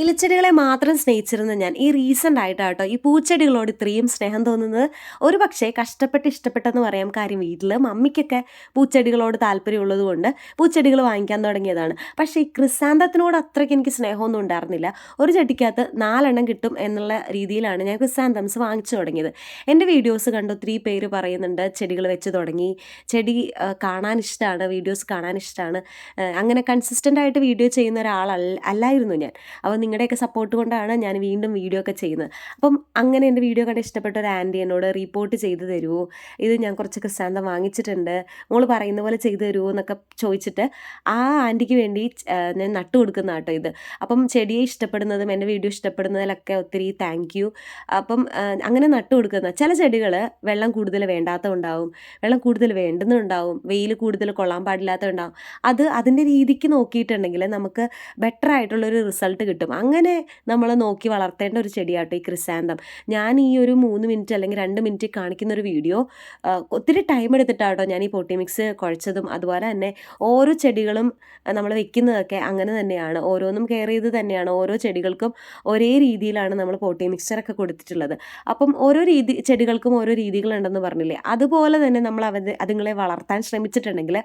ഇലച്ചെടികളെ മാത്രം സ്നേഹിച്ചിരുന്ന ഞാൻ ഈ റീസെൻ്റ് ആയിട്ടാട്ടോ ഈ പൂച്ചെടികളോട് ഇത്രയും സ്നേഹം തോന്നുന്നത്. ഒരു പക്ഷേ കഷ്ടപ്പെട്ട് ഇഷ്ടപ്പെട്ടെന്ന് പറയാം. കാര്യം വീട്ടിൽ മമ്മിക്കൊക്കെ പൂച്ചെടികളോട് താല്പര്യമുള്ളത് കൊണ്ട് പൂച്ചെടികൾ വാങ്ങിക്കാൻ തുടങ്ങിയതാണ്. പക്ഷേ ഈ ക്രിസാന്തത്തിനോട് അത്രയ്ക്ക് എനിക്ക് സ്നേഹമൊന്നും ഉണ്ടായിരുന്നില്ല. ഒരു ചെടിക്കകത്ത് 4 എണ്ണം കിട്ടും എന്നുള്ള രീതിയിലാണ് ഞാൻ ക്രിസാന്തംസ് വാങ്ങിച്ചു തുടങ്ങിയത്. എൻ്റെ വീഡിയോസ് കണ്ട് ഒത്തിരി പേര് പറയുന്നുണ്ട് ചെടികൾ വെച്ച് തുടങ്ങി, ചെടി കാണാൻ ഇഷ്ടമാണ്, വീഡിയോസ് കാണാൻ ഇഷ്ടമാണ്, അങ്ങനെ കൺസിസ്റ്റൻ്റ് ആയിട്ട് വീഡിയോ ചെയ്യുന്ന അല്ലായിരുന്നു ഞാൻ. അപ്പോൾ നിങ്ങളുടെയൊക്കെ സപ്പോർട്ട് കൊണ്ടാണ് ഞാൻ വീണ്ടും വീഡിയോ ഒക്കെ ചെയ്യുന്നത്. അപ്പം അങ്ങനെ എൻ്റെ വീഡിയോ കണ്ട് ഇഷ്ടപ്പെട്ട ഒരു ആൻറ്റി എന്നോട് റിപ്പോർട്ട് ചെയ്ത് തരുമോ, ഇത് ഞാൻ കുറച്ച് ക്രിസാന്തം വാങ്ങിച്ചിട്ടുണ്ട്, മോള് പറയുന്ന പോലെ ചെയ്ത് തരുമോ എന്നൊക്കെ ചോദിച്ചിട്ട് ആ ആൻറ്റിക്ക് വേണ്ടി ഞാൻ നട്ടു കൊടുക്കുന്ന കേട്ടോ ഇത്. അപ്പം ചെടിയെ ഇഷ്ടപ്പെടുന്നതും എൻ്റെ വീഡിയോ ഇഷ്ടപ്പെടുന്നതിലൊക്കെ ഒത്തിരി താങ്ക് യു. അപ്പം അങ്ങനെ നട്ടു കൊടുക്കുന്ന ചില ചെടികൾ വെള്ളം കൂടുതൽ വേണ്ടാത്തതുണ്ടാവും, വെള്ളം കൂടുതൽ വേണ്ടുന്നുണ്ടാവും, വെയിൽ കൂടുതൽ കൊള്ളാൻ പാടില്ലാത്തതുണ്ടാവും. അത് അതിൻ്റെ രീതിക്ക് നോക്കിയിട്ടുണ്ടെങ്കിൽ നമുക്ക് ബെറ്റർ ആയിട്ടുള്ളൊരു റിസൾട്ട് കിട്ടും. അങ്ങനെ നമ്മൾ നോക്കി വളർത്തേണ്ട ഒരു ചെടിയാട്ടോ ഈ ക്രിസാന്തം. ഞാൻ ഈ ഒരു 3 മിനിറ്റ് അല്ലെങ്കിൽ 2 മിനിറ്റ് കാണിക്കുന്ന ഒരു വീഡിയോ ഒത്തിരി ടൈം എടുത്തിട്ടാട്ടോ ഞാൻ ഈ പോട്ടി മിക്സ് കുഴച്ചതും. അതുപോലെ തന്നെ ഓരോ ചെടികളും നമ്മൾ വെക്കുന്നതൊക്കെ അങ്ങനെ തന്നെയാണ്, ഓരോന്നും കെയർ ചെയ്ത് തന്നെയാണ്. ഓരോ ചെടികൾക്കും ഒരേ രീതിയിലാണ് നമ്മൾ പോട്ടി മിക്സ്ചറൊക്കെ കൊടുത്തിട്ടുള്ളത്. അപ്പം ഓരോ ചെടികൾക്കും ഓരോ രീതികളുണ്ടെന്ന് പറഞ്ഞില്ലേ, അതുപോലെ തന്നെ നമ്മൾ അതുങ്ങളെ വളർത്താൻ ശ്രമിച്ചിട്ടുണ്ടെങ്കിൽ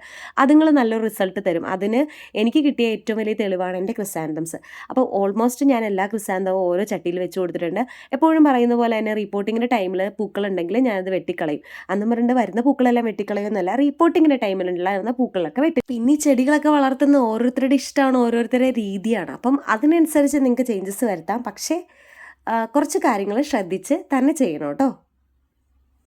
അതുങ്ങൾ നല്ലൊരു റിസൾട്ട് തരും. അതിന് എനിക്ക് കിട്ടിയ ഏറ്റവും വലിയ തെളിവാണ് എൻ്റെ ക്രിസാന്തംസ്. അപ്പോൾ ഓൾമോസ്റ്റ് ഞാൻ എല്ലാ ക്രിസാന്തവും ഓരോ ചട്ടിയിൽ വെച്ച് കൊടുത്തിട്ടുണ്ട്. എപ്പോഴും പറയുന്ന പോലെ തന്നെ റിപ്പോർട്ടിങ്ങിൻ്റെ ടൈമിൽ പൂക്കളുണ്ടെങ്കിൽ ഞാനത് വെട്ടിക്കളയും. അന്നും പറഞ്ഞിട്ട് വരുന്ന പൂക്കളെല്ലാം വെട്ടിക്കളയുന്നല്ല, റിപ്പോർട്ടിങ്ങിൻ്റെ ടൈമിലുണ്ടാകുന്ന പൂക്കളൊക്കെ വെട്ടി. പിന്നെ ഈ ചെടികളൊക്കെ വളർത്തുന്ന ഓരോരുത്തരുടെ ഇഷ്ടമാണ്, ഓരോരുത്തരുടെ രീതിയാണ്. അപ്പം അതിനനുസരിച്ച് നിങ്ങൾക്ക് ചേഞ്ചസ് വരുത്താം. പക്ഷേ കുറച്ച് കാര്യങ്ങൾ ശ്രദ്ധിച്ച് തന്നെ ചെയ്യണം കേട്ടോ.